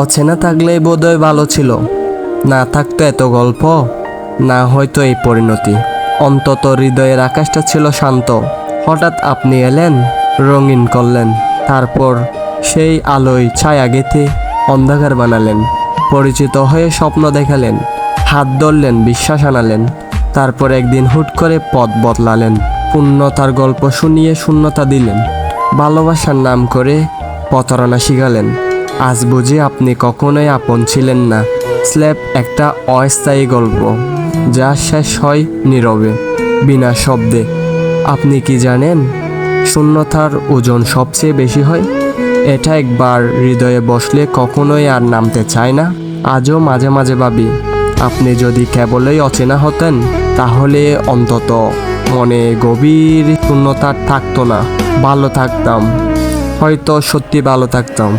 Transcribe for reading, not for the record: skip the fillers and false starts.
অচেনা থাকলেই বোধহয় ভালো ছিল, না থাকতো এত গল্প, না হয়তো এই পরিণতি। অন্তত হৃদয়ের আকাশটা ছিল শান্ত। হঠাৎ আপনি এলেন, রঙিন করলেন, তারপর সেই আলোয় ছায়া গেঁথে অন্ধকার বানালেন। পরিচিত হয়ে স্বপ্ন দেখালেন, হাত ধরলেন, বিশ্বাস আনালেন। তারপর একদিন হুট করে পথ বদলালেন, পূর্ণতার গল্প শুনিয়ে শূন্যতা দিলেন, ভালোবাসার নাম করে প্রতারণা শিখালেন। আজ বুঝি আপনি কখনোই আপন ছিলেন না, স্ল্যাপ একটা অস্থায়ী গল্প যা শেষ হয় নীরবে, বিনা শব্দে। আপনি কি জানেন, শূন্যতার ওজন সবচেয়ে বেশি হয়। এটা একবার হৃদয়ে বসলে কখনোই আর নামতে চায় না। আজও মাঝে মাঝে ভাবি, আপনি যদি কেবলই অচেনা হতেন, তাহলে অন্তত মনে গভীর শূন্যতা থাকতো না। ভালো থাকতাম, হয়তো সত্যি ভালো থাকতাম।